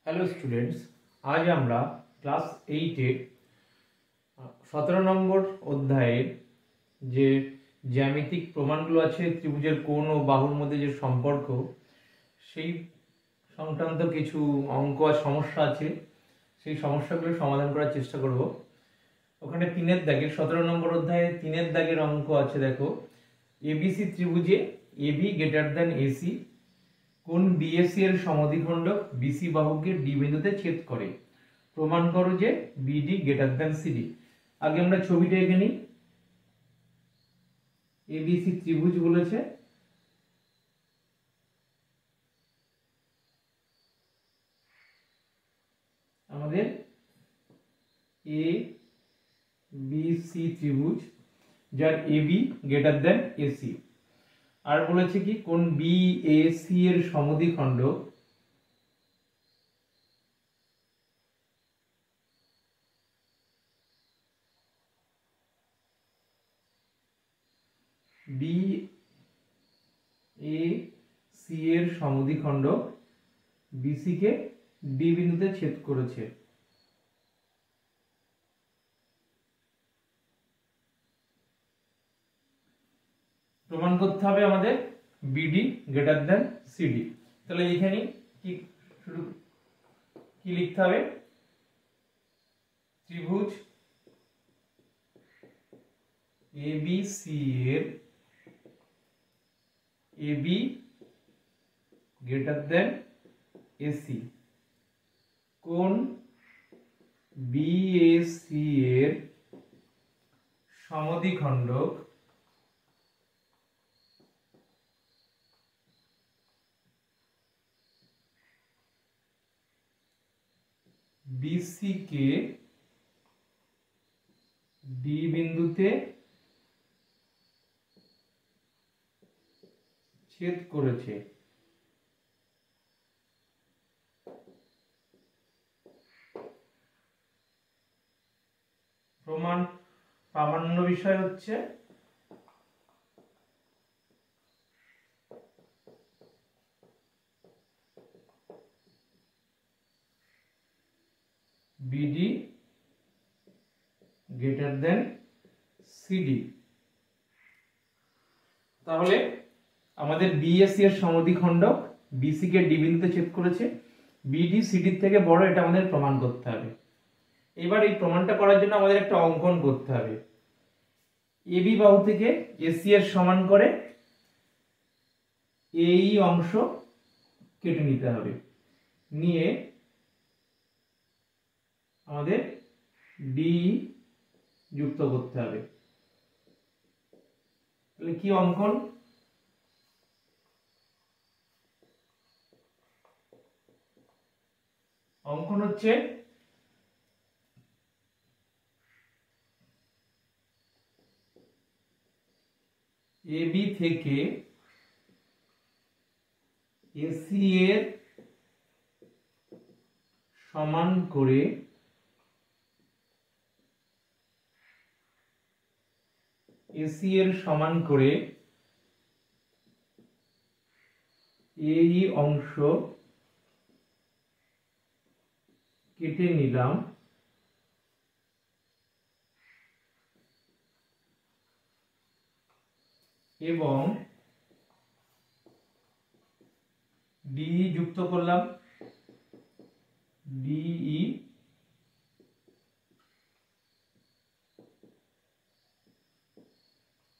Hello students, আজ আমরা class 8-এর 17 নম্বর অধ্যায়ের যে জ্যামিতিক প্রমাণগুলো আছে ত্রিভুজের কোণ ও বাহুর মধ্যে যে সম্পর্ক সেই সংক্রান্ত কিছু অঙ্ক আর সমস্যা আছে, সেই সমস্যাগুলো সমাধান করার চেষ্টা করব। ওখানে 3-এর দাগের 17 নম্বর অধ্যায়ে 3-এর দাগের অঙ্ক আছে। দেখো, এবিসি ত্রিভুজে এবি গ্রেটার দ্যান এসি কোন বিএসি এর সমদ্বিখণ্ডক বিসি বাহুকে ডি বিন্দুতে ছেদ করে, প্রমাণ করো যে বিডি গ্রেটার দ্যান সিডি। আগে আমরা ছবিটা এঁকে নিই। এবিসি ত্রিভুজ বলেছে, আমাদের এ বিসি ত্রিভুজ যার এবি গ্রেটার দ্যান এসি, আর বলেছে কি কোন বিএসি এর সমদ্বিখণ্ডক বিএসি এর সমদ্বিখণ্ডক বিসি কে ডি বিন্দুতে ছেদ করেছে। প্রমাণ করতে হবে আমাদের বিডি গ্রেটার দ্যান সিডি। তাহলে এখানে কি শুরু কি লিখতে হবে? ত্রিভুজ এবিসি এর এবি গ্রেটার দ্যান এসি কোন বিএসি এর সমদ্বিখণ্ডক বিসি কে ডি বিন্দুতে ছেদ করেছে। প্রামাণ্য বিষয় হচ্ছে বিডি গ্রেটার দেন সিডি। তাহলে আমাদের বিএসি এর সমদ্বিখণ্ডক বিসি কে ডি বিন্দুতে ছেদ করেছে, বিডি সিডি থেকে বড়, এটা আমাদের প্রমাণ করতে হবে। এবার এই প্রমাণটা করার জন্য আমাদের একটা অঙ্কন করতে হবে। এবি বাহু থেকে এসি এর সমান করে এই অংশ কেটে নিতে হবে, নিয়ে আমাদের ডি যুক্ত করতে হবে। তাহলে কি অঙ্কন? অঙ্কন হচ্ছে এবি থেকে এসি এর সমান করে এসি এর সমান করে এই অংশ কেটে নিলাম, এবং ডি যুক্ত করলাম, ডিই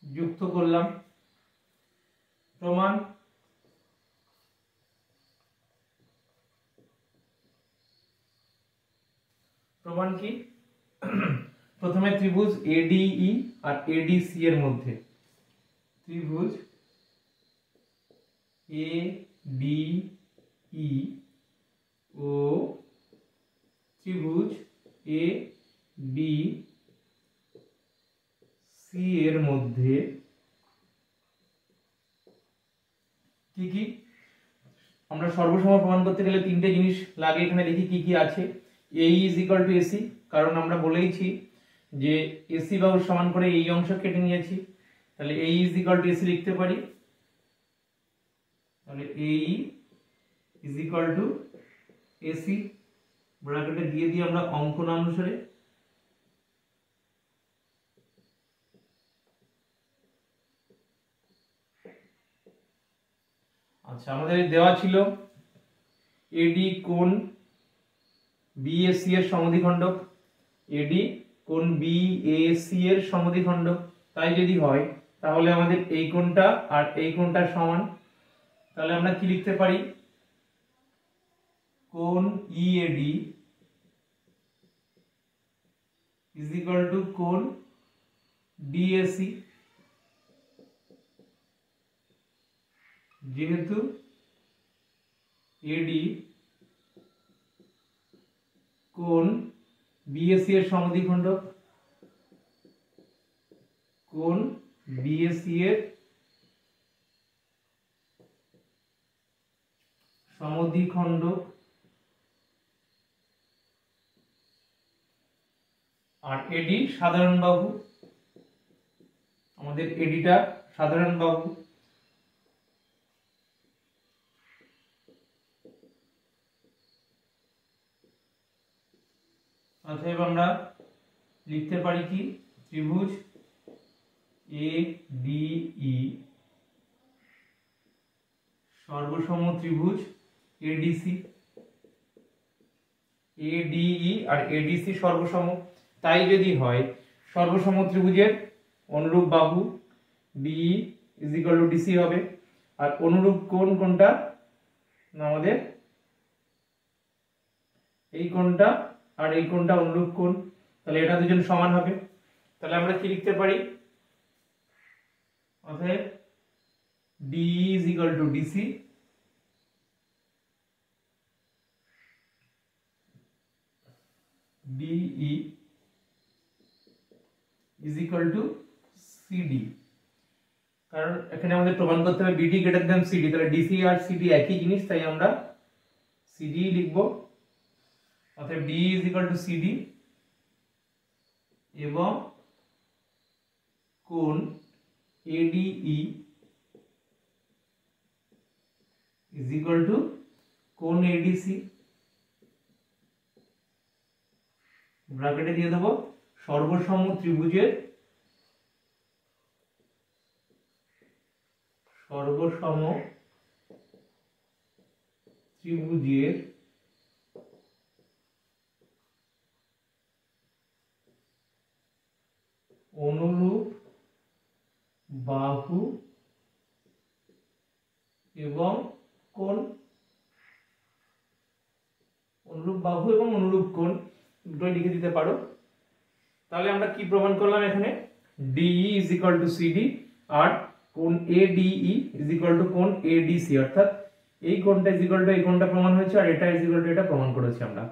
যুক্ত করলাম। প্রমাণ কি? প্রথমে ত্রিভুজ এডিই আর এডিসি এর মধ্যে, ত্রিভুজ এডিই ও ত্রিভুজ এডিসি এর মধ্যে কি কি আমরা সর্বসম প্রমাণ করতে গেলে তিনটে জিনিস লাগে। এখানে দেখি কি কি আছে। এই ইজ ইকুয়াল টু এসি, কারণ আমরা বলেইছি যে এসি বাহুর সমান করে এই অংশ কেটে নিয়েছি, তাহলে এই ইজ ইকুয়াল টু এসি লিখতে পারি। তাহলে এই ইজ ইকুয়াল টু এসি ব্র্যাকেটে দিয়ে দিই আমরা অঙ্ক অনুসারে। আচ্ছা, আমাদের দেওয়া ছিল এডি কোণ বিএসি এর সমদ্বিখণ্ডক, এডি কোণ বিএসি এর সমদ্বিখণ্ডক। তাই যদি হয় তাহলে আমাদের এই কোণটা আর এই কোণটা সমান। তাহলে আমরা কি লিখতে পারি? কোণ ইএডি ইজ ইকুয়াল টু কোণ ডিএসি। যেহেতু এডি কোণ বিএসি এর সমদ্বিখণ্ডক, কোণ বিএসি এর সমদ্বিখণ্ডক, আর এডি সাধারণ বাহু। আমাদের এডিটা সাধারণ বাহু। অতএব আমরা লিখতে পারি কি? ত্রিভুজ এডিই সর্বসম ত্রিভুজ এডিসি। এডিই আর এডিসি সর্বসম। তাই যদি হয় সর্বসম ত্রিভুজের অনুরূপ বাহু DE is equal to DC হবে। আর অনুরূপ কোণ কোনটা? না, আমাদের এই কোণটা আর এই কোণটা অনুরূপ কোণ। তাহলে এটা দুজন সমান হবে। তাহলে আমরা কি লিখতে পারি? অতএব DE is equal to DC, DE is equal to CD. কারণ এখানে আমাদের প্রমাণ করতে হবে বিডি গ্রেটার দ্যান সিডি। তাহলে ডিসি আর সিডি একই জিনিস, তাই আমরা সিডি লিখব। অতএব D is equal to CD এবং কোণ এডিই ইজ ইকুয়াল টু কোণ এডিসি। ব্র্যাকেটে দিয়ে দেবো সর্বসম ত্রিভুজের অনুরূপ বাহু এবং কোণ। অনুরূপ বাহু এবং অনুরূপ কোণ দুটোই লিখে দিতে পারো। তাহলে আমরা কি প্রমাণ করলাম? এখানে DE is equal to CD আর কোণ এডিই ইজ ইকুয়াল টু কোণ এডিসি। অর্থাৎ এই কোণটা ইজ ইকুয়াল টু এই কোণটা প্রমাণ হয়েছে, আর এটা ইজ ইকুয়াল টু এটা প্রমাণ করেছি আমরা।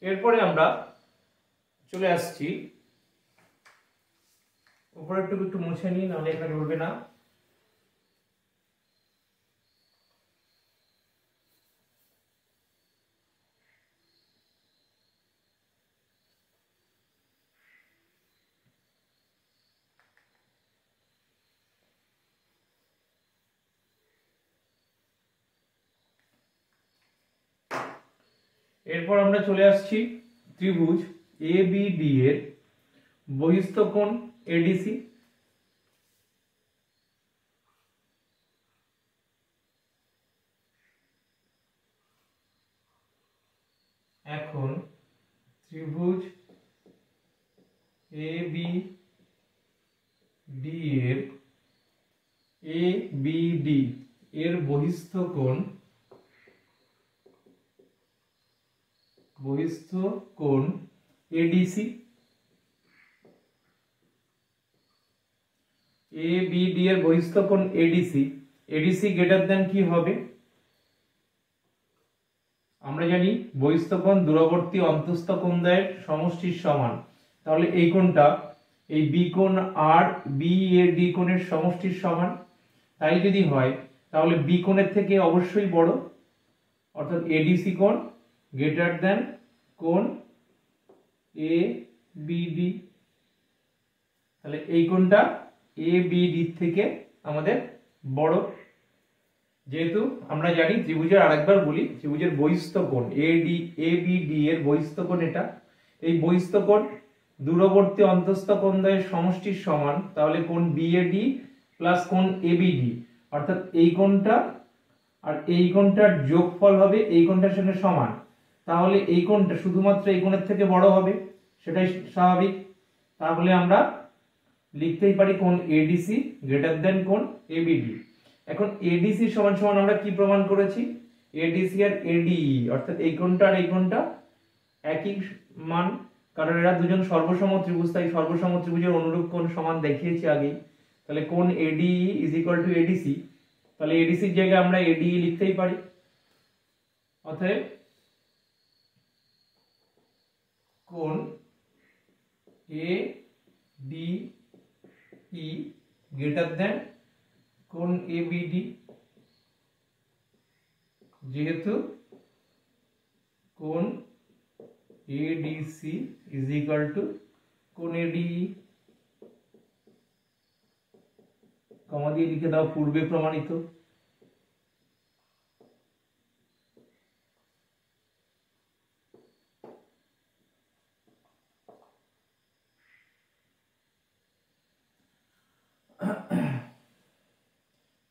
এরপরে আমরা চলে আসছি, উপরে একটু মুছে নিই, নাহলে এখানে উঠবে না। এরপর আমরা চলে আসছি ত্রিভুজ এবিডি এর বহিস্থ কোণ এডিসি। এখন ত্রিভুজ এবিডি এর বহিস্থ কোণ এডিসি। এবিডি এর বহিস্থ কোণ এডিসি। এডিসি গ্রেটার দ্যান কি হবে? আমরা জানি বহিস্থ কোণ দূরবর্তী অন্তঃস্থ কোণদ্বয়ের সমষ্টির সমান। তাহলে এই কোণটা এই বি কোণ আর বিএডি কোণের সমষ্টির সমান। তাই যদি হয় তাহলে বি কোণের থেকে অবশ্যই বড়, অর্থাৎ এডিসি কোণ গ্রেটার দ্যান কোণ এবিডি। তাহলে এই কোণটা এবিডি থেকে আমাদের বড়। যেহেতু আমরা জানি ত্রিভুজের, আরেকবার বলি, ত্রিভুজের বহিস্থ কোণ এবিডি এর বহিস্থ কোণ এটা। এই বহিস্থ কোণ দূরবর্তী অন্তঃস্থ কোণদ্বয়ের সমষ্টির সমান, তাহলে কোণ বিএডি প্লাস কোণ এবিডি, অর্থাৎ এই কোণটা আর এই কোণটার যোগফল হবে এই কোণটার সঙ্গে সমান। তাহলে এই কোণটা শুধুমাত্র এই কোণের থেকে বড় হবে, সেটাই স্বাভাবিক। তাহলে আমরা লিখতেই পারি কোণ এডিসি গ্রেটার দেন কোণ এবিডি। এখন এডিসি সমান সমান আমরা কি প্রমাণ করেছি, এডিসি আর এডিই, অর্থাৎ এই কোণটা আর এই কোণটা একই মান, কারণ এরা দুজন সর্বসম ত্রিভুজ, তাই সর্বসম ত্রিভুজের অনুরূপ কোণ সমান দেখিয়েছি আগেই। তাহলে কোণ ADE is equal two ADC, তাহলে এডিসির জায়গায় আমরা এডিই লিখতেই পারি। অতএব কোণ A D E greater than কোণ এবিডি, যেহেতু কোণ এডিসি ইজ ইকুয়াল টু কোণ এডিই। কমা দিয়ে লিখে দাও পূর্বে প্রমাণিত।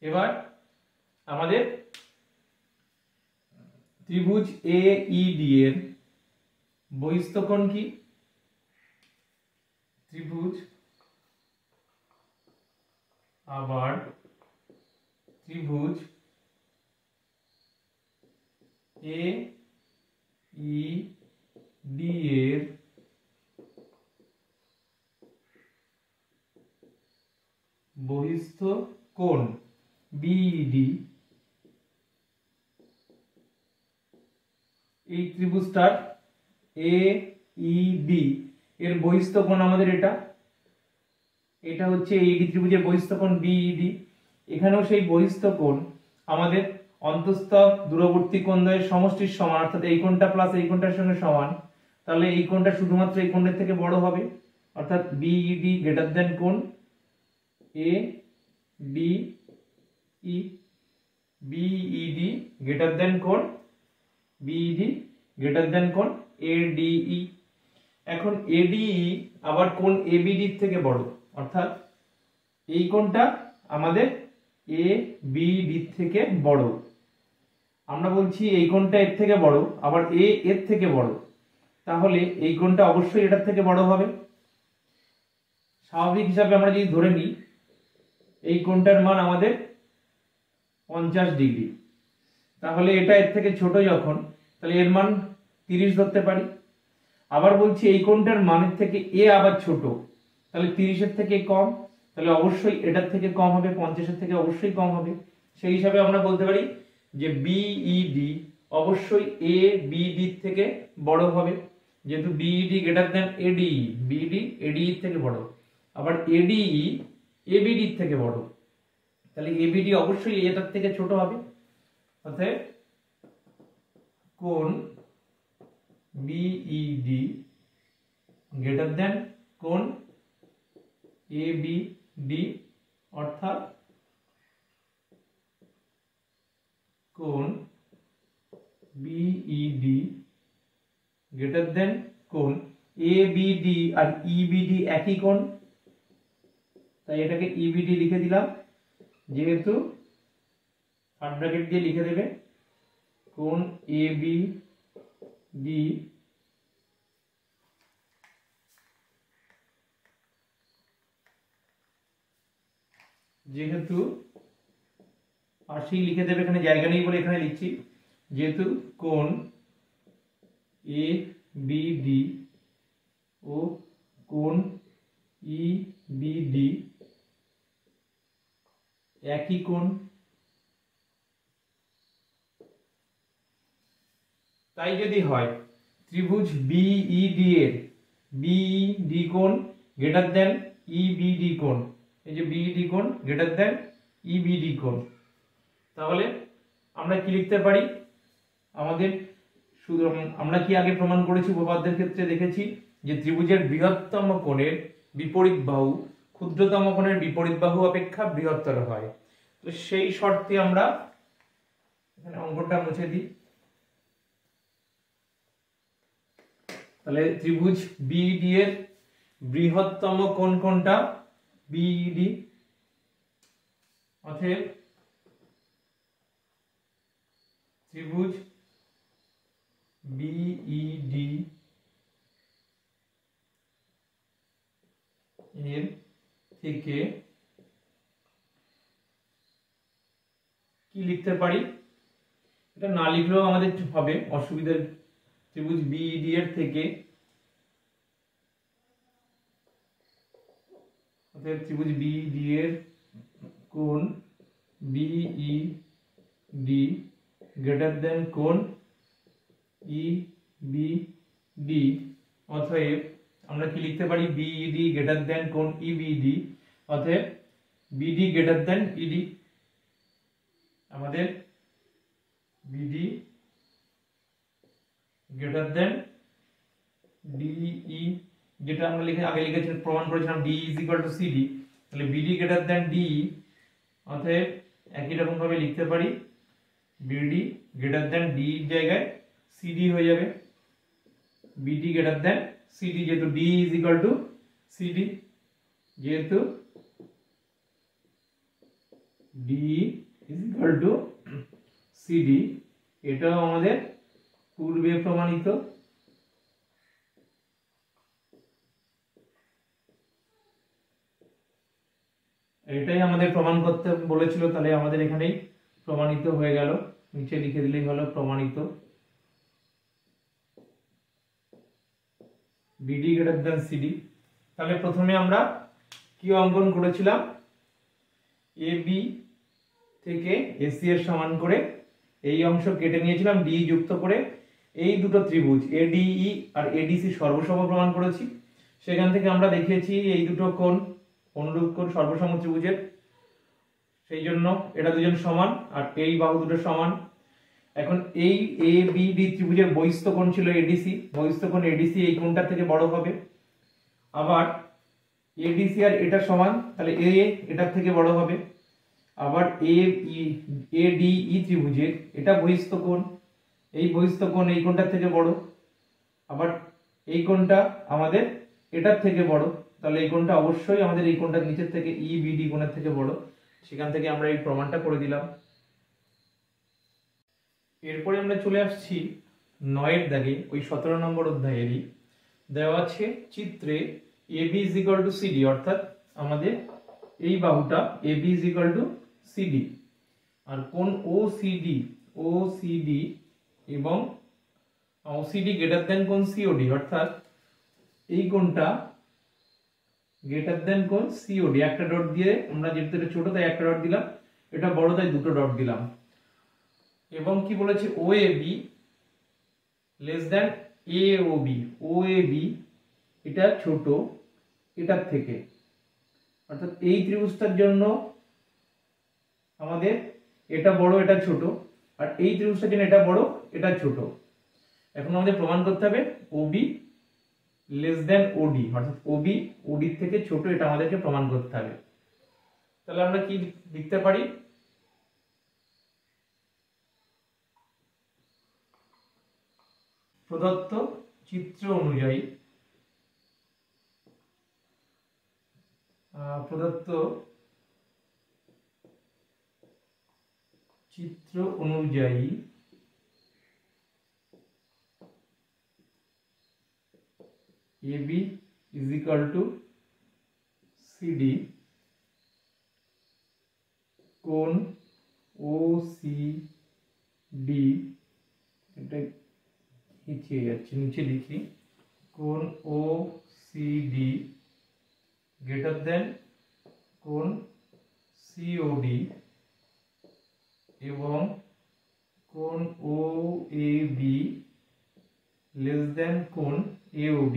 এবার আমাদের ত্রিভুজ এইডি এর বহিস্থ কোণ কি, ত্রিভুজ আবার ত্রিভুজ এইডি এর বহিস্থ কোণ বিইডি, এই ত্রিভুজটার এইডি এর বহিস্থ কোণ আমাদের এটা হচ্ছে এইডি ত্রিভুজের বহিস্থ কোণ বিইডি। এখানেও সেই বহিস্থ কোণ আমাদের অন্তঃস্থ দূরবর্তী কোণদ্বয়ের সমষ্টির সমান, অর্থাৎ এই কোণটা প্লাস এই কোণটার সঙ্গে সমান। তাহলে এই কোণটা শুধুমাত্র এই কোণের থেকে বড় হবে, অর্থাৎ বিইডি গ্রেটার দেন কোণ A D E, BED greater than কোণ বিইডি গ্রেটার দেন কোণ এডিই। এখন এডিই আবার কোণ এবিডি থেকে বড়, অর্থাৎ এই কোণটা আমাদের এবিডি থেকে বড়। আমরা বলছি এই কোণটা এর থেকে বড়, আবার এর থেকে বড়, তাহলে এই কোণটা অবশ্যই এটার থেকে বড় হবে। স্বাভাবিক হিসাবে আমরা যদি ধরে নিই এই কোণটার মান আমাদের 50 ডিগ্রি, তাহলে এটা এর থেকে ছোট যখন, তাহলে এর মান 30 ধরতে পারি। আবার বলছি এই কোণটার মানের থেকে এ আবার ছোট, তাহলে 30-এর থেকে কম, তাহলে অবশ্যই এটার থেকে কম হবে, 50-এর থেকে অবশ্যই কম হবে। সেই হিসাবে আমরা বলতে পারি যে বিইডি অবশ্যই এ বিডি থেকে বড় হবে, যেহেতু BED greater than ADE, BED ADE থেকে বড়, আবার এডিই এবিডি থেকে বড়, তাহলে এবিডি অবশ্যই এটার থেকে ছোট হবে। অতএব কোণ বিইডি গ্রেটার দেন কোণ এবিডি, অর্থাৎ কোণ বিইডি গ্রেটার দেন কোণ এবিডি, আর ইবিডি একই কোণ, তাই এটাকে ইবিডি লিখে দিলাম। যেহেতু থার্ড ব্র্যাকেট দিয়ে লিখে দেবে কোণ এবিডি যেহেতু পাশেই লিখে দেবে, এখানে জায়গা নেই বলে এখানে লিখছি, যেহেতু কোণ এবিডি ও কোণ ইবিডি একই কোণ, তাই যদি হয় ত্রিভুজ বিইডি এর বিইডি কোণ গ্রেটার দেন ইবিডি কোণ, এই যে বিইডি কোণ গ্রেটার দেন ইবিডি কোণ, তাহলে আমরা কি লিখতে পারি, আমাদের শুধু আমরা কি আগে প্রমাণ করেছি উপপাদ্যের ক্ষেত্রে দেখেছি যে ত্রিভুজের বৃহত্তম কোণের বিপরীত বাহু ক্ষুদ্রতম কোণের বিপরীত বাহু অপেক্ষা বৃহত্তর হয়। তো সেই শর্তে আমরা এখানে অঙ্কটা মুছে দিই। তাহলে ত্রিভুজ বিইডি এর বৃহত্তম কোণ কোনটা? বিইডি। অতএব ত্রিভুজ বিইডি এর থেকে কি লিখতে পারি? এটা না লিখলেও আমাদের হবে, অসুবিধার। ত্রিভুজ বিইডি এর থেকে, অতএব ত্রিভুজ বিইডি এর কোণ বিইডি গ্রেটার দেন কোণ ইবিডি। অতএব আমরা কি লিখতে পারি? বিইডি গ্রেটার দেন কোণ ইবিডি। অতএব বিডি গ্রেটার দেন ইডি। আমাদের বিডি গ্রেটার দেন ডিই, যেটা আমরা আগে লিখেছিলাম, প্রমাণ করেছিলাম D is equal to CD. তাহলে বিডি গ্রেটার দেন ডিই। অতএব একই রকম ভাবে লিখতে পারি বিডি গ্রেটার দেন ডি এর জায়গায় সিডি হয়ে যাবে। বিডি গ্রেটার দেন সিডি, যেহেতু D is equal to CD, যেহেতু D is equal to CD, এটাও আমাদের পূর্বে প্রমাণিত। এটাই আমাদের প্রমাণ করতে বলেছিল, তাহলে আমাদের এখানেই প্রমাণিত হয়ে গেল। নিচে লিখে দিলেই হলো প্রমাণিত। BD greater than CD. তাহলে প্রথমে আমরা কি অঙ্কন করেছিলাম? এবি থেকে এসি এর সমান করে এই অংশ কেটে নিয়েছিলাম, ডি যুক্ত করে এই দুটো ত্রিভুজ এডিই আর এডিসি সর্বসম প্রমাণ করেছি। সেখান থেকে আমরা দেখিয়েছি এই দুটো কোণ অনুরূপ কোণ সর্বসম ত্রিভুজের, সেই জন্য এটা দুজন সমান আর এই বাহু দুটো সমান। এখন এই এ বি ডি ত্রিভুজের বহিস্থ কোণ ছিল এডিসি, বহিস্থ কোণ এডিসি এই কোণটার থেকে বড় হবে। আবার এডিসি আর এটা সমান, তাহলে এ এটার থেকে বড় হবে। আবার এডিই ত্রিভুজের এটা বহিস্থ কোণ, এই বহিস্থ কোণ এই কোণটার থেকে বড়। আবার এই কোণটা আমাদের এটার থেকে বড়, তাহলে এই কোণটা অবশ্যই আমাদের এই কোণটার নিচের থেকে ইবিডি কোণের থেকে বড়। সেখান থেকে আমরা এই প্রমাণটা করে দিলাম। এরপরে আমরা চলে আসছি 9 দাগে, ওই 17 নম্বর অধ্যায়েরই দেওয়া আছে চিত্রে AB is equal to CD, অর্থাৎ আমাদের এই বাহুটা AB is equal to CD আর কোণ OCD এবং OCD গ্রেটার দেন কোণ COD, অর্থাৎ এই কোণটা গ্রেটার দেন কোণ COD। একটা ডট দিয়ে, আমরা যেহেতু এটা ছোট তাই একটা ডট দিলাম, এটা বড় তাই দুটো ডট দিলাম। এবং কি বলেছে? OAB less than AOB, OAB এটা ছোট এটার থেকে, অর্থাৎ এই ত্রিভুজটার জন্য আমাদের এটা বড় এটা ছোট, আর এই ত্রিভুজটার জন্য এটা বড় এটা ছোট। এখন আমাদের প্রমাণ করতে হবে OB লেস দেন OD, অর্থাৎ OB OD এর থেকে ছোট, এটা আমাদেরকে প্রমাণ করতে হবে। তাহলে আমরা কি লিখতে পারি? প্রদত্ত চিত্র অনুযায়ী AB is equal to CD, কোণ OCD, এটা পিছিয়ে যাচ্ছে, নিচে লিখি, কোণ OCD গ্রেটার দেন কোণ COD এবং কোণ OAB লেস দেন কোণ AOB।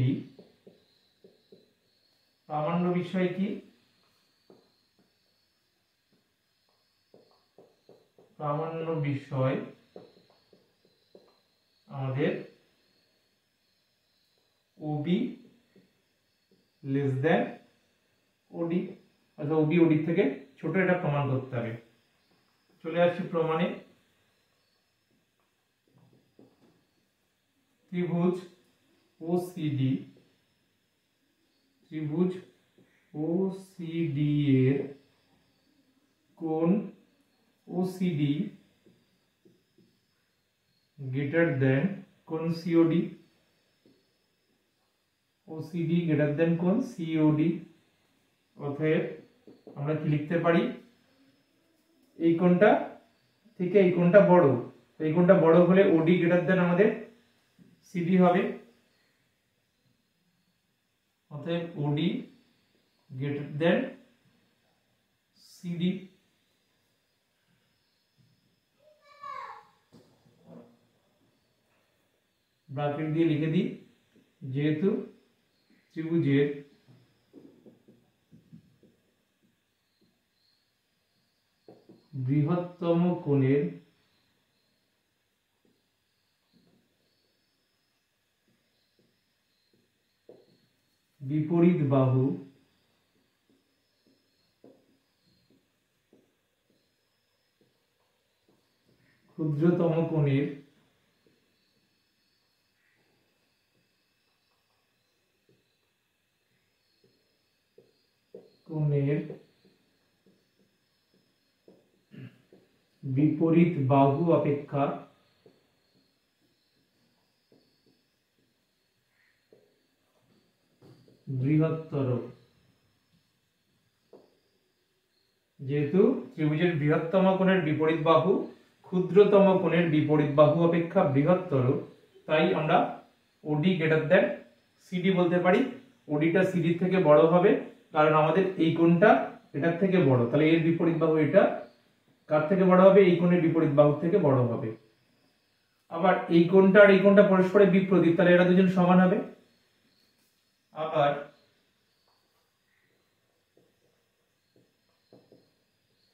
প্রামাণ্য বিষয় কি? প্রামাণ্য বিষয় আমাদের OB লেস দেন OD, অর্থাৎ OB OD থেকে ছোট, এটা প্রমাণ করতে হবে। চলে আসছি প্রমাণে। ত্রিভুজ ওসিডি, ত্রিভুজ ওসিডি এর কোণ ওসিডি গ্রেটার দেন কোণ সিওডি, ওসিডি গ্রেটার দেন কোণ সিওডি। অতএব আমরা কি লিখতে পারি, এই কোণটা থেকে এই কোণটা বড়, এই কোণটা বড় হলে ওডি গ্রেটার দেন আমাদের সিডি হবে। অতএব ওডি গ্রেটার দেন সিডি। ব্র্যাকেট দিয়ে লিখে দিই, যেহেতু ত্রিভুজের বৃহত্তম কোণের বিপরীত বাহু ক্ষুদ্রতম কোণের বিপরীত বাহু অপেক্ষা বৃহত্তর। যেহেতু ত্রিভুজের বৃহত্তম কোণের বিপরীত বাহু ক্ষুদ্রতম কোণের বিপরীত বাহু অপেক্ষা বৃহত্তর, তাই আমরা ওডি গ্রেটার দেন সিডি বলতে পারি। ওডিটা সিডি থেকে বড় হবে, কারণ আমাদের এই কোণটা এটার থেকে বড়, তাহলে এর বিপরীত বাহু এটা কার থেকে বড় হবে, এই কোণের বিপরীত বাহু থেকে বড় হবে। আবার এই কোণটা আর এই কোণটা পরস্পরের বিপরীত, তাহলে এরা দুজন সমান হবে। আবার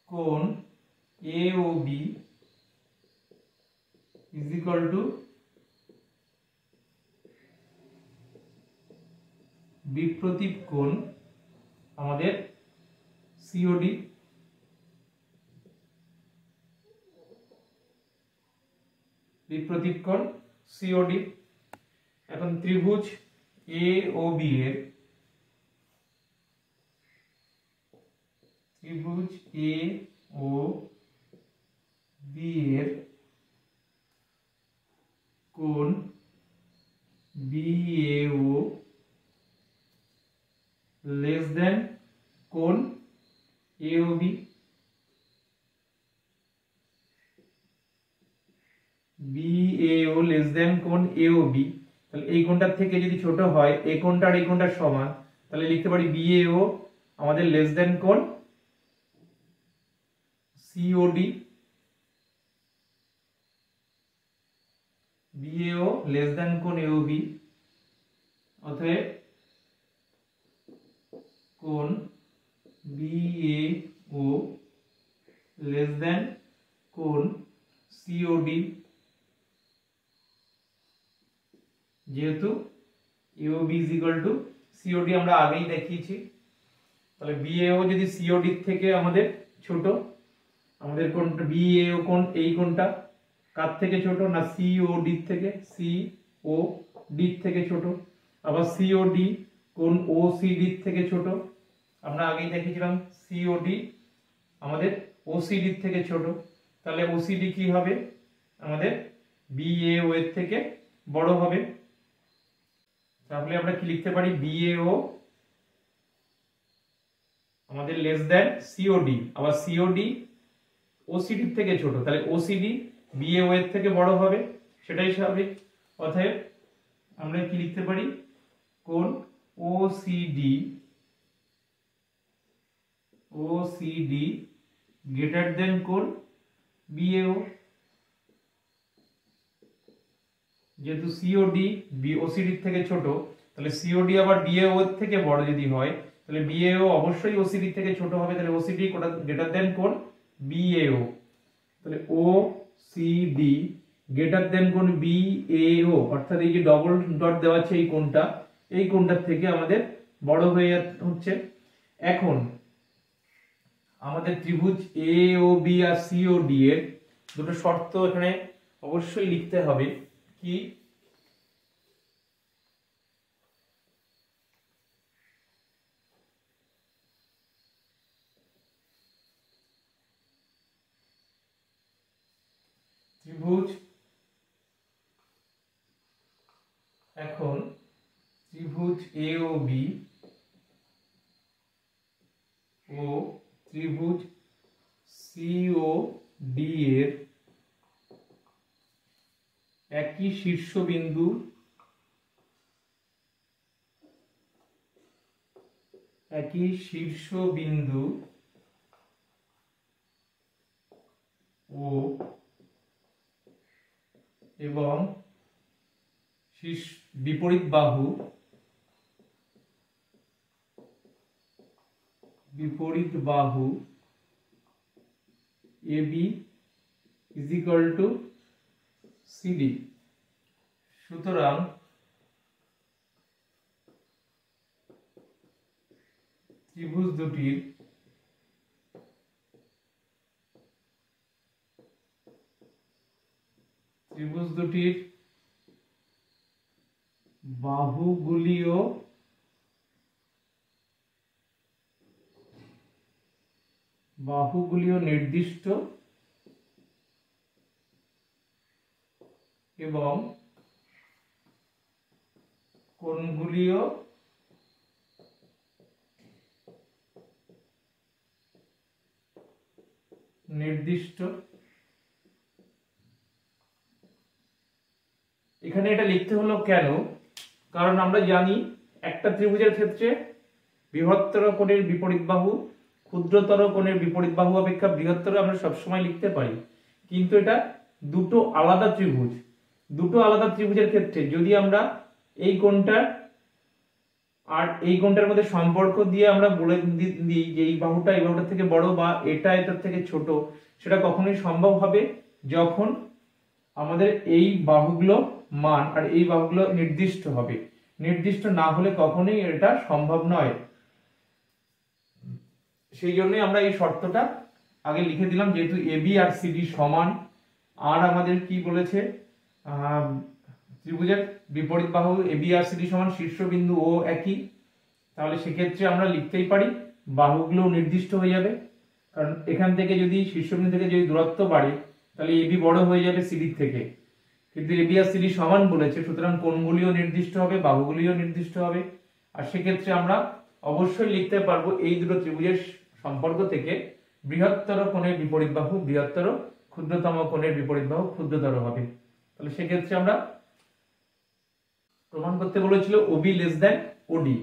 কোণ এ ও বি ইজ ইকুয়াল টু বিপ্রতীপ কোণ আমাদের সিওডি। বিপ্রতীপ কোণ সিওডি। এখন ত্রিভুজ এ ও বি এর ত্রিভুজ এ ও বি এর কোণ বিএও লেস দেন কোণ এওবি। বিএও লেস দেন কোণ এওবি, তাহলে এই কোণটার থেকে যদি ছোট হয়, এই কোণটা আর এই কোণটার সমান, তাহলে লিখতে পারি বিএও আমাদের লেস দেন কোণ সিওডি। বিএও লেস দেন কোণ এওবি। অতএব কোণ বিএও লেস দেন কোণ সিওডি। যেহেতু AOB is equal two COD আমরা আগেই দেখিয়েছি, তাহলে বিএও যদি সিওডি থেকে আমাদের ছোট, আমাদের কোণটা বিএও কোণ এই কোণটা কার থেকে ছোট না সিওডি থেকে, সিওডি থেকে ছোট। আবার সিওডি কোণ ওসিডি থেকে ছোট, আমরা আগেই দেখিয়েছিলাম সিওডি আমাদের ওসিডি থেকে ছোট, তাহলে ওসিডি কি হবে আমাদের বিএও এর থেকে বড় হবে। তাহলে আমরা কি লিখতে পারি, বিএও আমাদের লেস দেন সিওডি, আবার সিওডি ওসিডি থেকে ছোট, তাহলে ওসিডি বিএও এর থেকে বড় হবে, সেটাই স্বাভাবিক। অতএব আমরা কি লিখতে পারি, কোণ ওসিডি গ্রেটার দেন কোণ বিএও। যেহেতু সিওডি ওসিডি থেকে ছোট, তাহলে সিওডি আবার বিএও এর থেকে বড় যদি হয়, তাহলে বিএও অবশ্যই ওসিডি থেকে ছোট হবে, তাহলে ওসিডি গ্রেটার দেন কোণ বিএও। তাহলে ওসিডি গ্রেটার দেন কোণ বিএও, অর্থাৎ এই যে ডবল ডট দেওয়া আছে এই কোণটা, এই কোণটার থেকে আমাদের বড় হয়ে হচ্ছে। এখন আমাদের ত্রিভুজ এ ও বি আর সি ও ডি এর দুটো শর্ত এখানে অবশ্যই লিখতে হবে। কি ত্রিভুজ এখন ত্রিভুজ এ ও বি ও ত্রিভুজ সি ও ডি এর একই শীর্ষবিন্দু ও এবং বিপরীত বাহু AB is equal to CD। সুতরাং ত্রিভুজ দুটির বাহুগুলিও নির্দিষ্ট এবং কোণগুলিও নির্দিষ্ট। এখানে এটা লিখতে হলো কেন? কারণ আমরা জানি একটা ত্রিভুজের ক্ষেত্রে বৃহত্তর কোণের বিপরীত বাহু ক্ষুদ্রতর কোণের বিপরীত বাহু অপেক্ষা বৃহত্তর আমরা সবসময় লিখতে পারি, কিন্তু এটা দুটো আলাদা ত্রিভুজের ক্ষেত্রে যদি আমরা এই কোণটা আর এই কোণটার মধ্যে সম্পর্ক দিয়ে আমরা বলে দিই যে এই বাহুটা এই বাহুটার থেকে বড় বা এটা এটার থেকে ছোট, সেটা কখনোই সম্ভব হবে যখন আমাদের এই বাহুগুলো মান আর এই বাহুগুলো নির্দিষ্ট হবে। নির্দিষ্ট না হলে কখনোই এটা সম্ভব নয়। সেই জন্যই আমরা এই শর্তটা আগে লিখে দিলাম, যেহেতু এবি আর সিডি সমান। আর আমাদের কি বলেছে, ত্রিভুজের বিপরীত বাহু এবি আর সিডি সমান, শীর্ষবিন্দু ও একই, তাহলে সেক্ষেত্রে আমরা লিখতেই পারি বাহুগুলো নির্দিষ্ট হয়ে যাবে। কারণ এখান থেকে যদি শীর্ষবিন্দু থেকে যদি দূরত্ব বাড়ে তাহলে এবি বড় হয়ে যাবে সিডির থেকে, কিন্তু এবি আর সিডি সমান বলেছে, সুতরাং কোণগুলিও নির্দিষ্ট হবে, বাহুগুলিও নির্দিষ্ট হবে। আর সেক্ষেত্রে আমরা অবশ্যই লিখতে পারবো এই দুটো ত্রিভুজের সম্পর্ক থেকে বৃহত্তর কোণের বিপরীত বাহু বৃহত্তর, ক্ষুদ্রতম কোণের বিপরীত বাহু ক্ষুদ্রতর হবে। তাহলে সেক্ষেত্রে আমরা প্রমাণ করতে বলেছিল ওবি লেস দেন ওডি,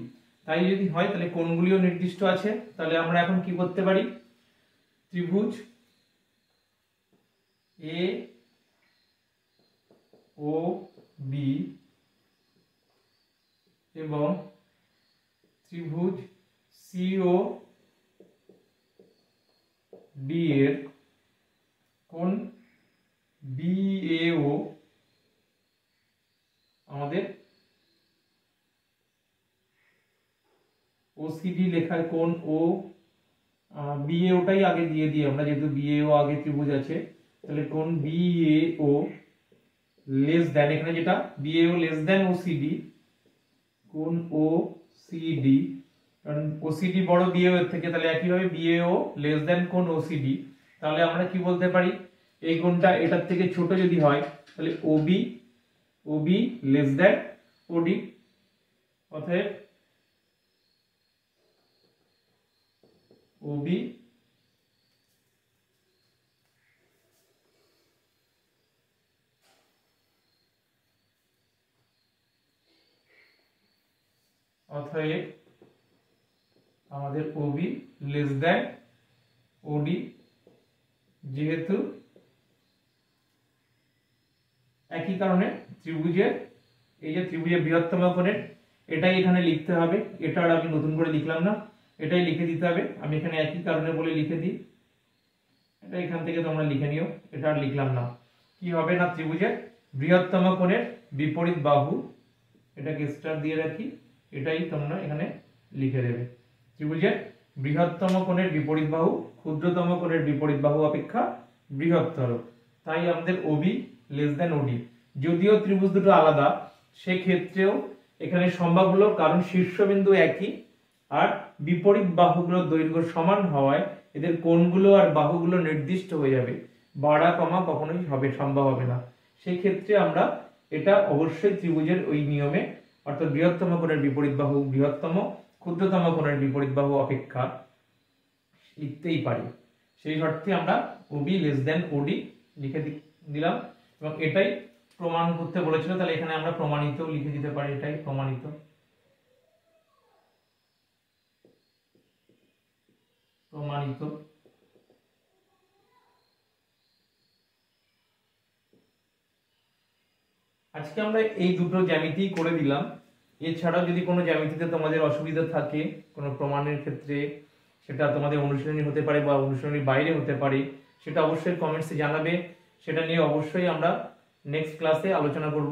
তাই যদি হয় তাহলে কোণগুলিও নির্দিষ্ট আছে। তাহলে আমরা এখন কি করতে পারি, ত্রিভুজ এ ও বি এবং ত্রিভুজ সি ও ডি এর কোণ বিএও আমাদের ওসিডি লেখার কোণ ও বিএওটাই আগে দিয়ে দিই আমরা, যেহেতু বিএও আগে ত্রিভুজ আছে, তাহলে কোণ বিএও লেস দেন, এখানে যেটা বিএও লেস দেন ওসিডি, কোণ ওসিডি, কারণ ওসিডি বড় বিএও এর থেকে, তাহলে একইভাবে বিএও লেস দেন কোণ ওসিডি। তাহলে আমরা কি বলতে পারি, এই কোণটা এটার থেকে ছোট যদি হয় তাহলে ওবি লেস দেন ওডি। অতএব ওবি অতএব আমাদের ওবি লেস দেন ওডি, যেহেতু একই কারণে ত্রিভুজের এই যে ত্রিভুজের বৃহত্তম কোণের এটাই এখানে লিখতে হবে, এটা আর আমি নতুন করে লিখলাম না, এটাই লিখে দিতে হবে। আমি এখানে একই কারণে বলে লিখে দিই, এটা এখান থেকে তোমরা লিখে নিও, এটা আর লিখলাম না। কি হবে না, ত্রিভুজের বৃহত্তম কোণের বিপরীত বাহু, এটাকে স্টার দিয়ে রাখি, এটাই তোমরা এখানে লিখে দেবে। ত্রিভুজের বৃহত্তম কোণের বিপরীত বাহু ক্ষুদ্রতম কোণের বিপরীত বাহু অপেক্ষা বৃহত্তর, তাই আমাদের ওবি লেস দেন ওডি। যদিও ত্রিভুজ দুটো আলাদা, সেক্ষেত্রেও এখানে সম্ভব হলো, কারণ শীর্ষবিন্দু একই আর বিপরীত বাহুগুলোর দৈর্ঘ্য সমান হওয়ায় এদের কোণগুলো আর বাহুগুলো নির্দিষ্ট হয়ে যাবে। বাড়া কমা কখনোই সম্ভব হবে না। সেই ক্ষেত্রে আমরা এটা অবশ্যই ত্রিভুজের ওই নিয়মে, অর্থাৎ বৃহত্তম কোণের বিপরীত বাহু বৃহত্তম ক্ষুদ্রতম কোণের বিপরীত বাহু অপেক্ষা লিখতেই পারি। সেই শর্তে আমরা ওবি লেস দেন ওডি লিখে দিলাম, এবং এটাই প্রমাণ করতে বলেছিল, তাহলে এখানে আমরা প্রমাণিত লিখে দিতে পারি, এটাই প্রমাণিত। প্রমাণিত। আজকে আমরা এই দুটো জ্যামিতি করে দিলাম। এছাড়াও যদি কোনো জ্যামিতিতে তোমাদের অসুবিধা থাকে কোনো প্রমাণের ক্ষেত্রে, সেটা তোমাদের অনুশীলনী হতে পারে বা অনুশীলনীর বাইরে হতে পারে, সেটা অবশ্যই কমেন্টসে জানাবে। সেটা নিয়ে অবশ্যই আমরা নেক্সট ক্লাসে আলোচনা করব।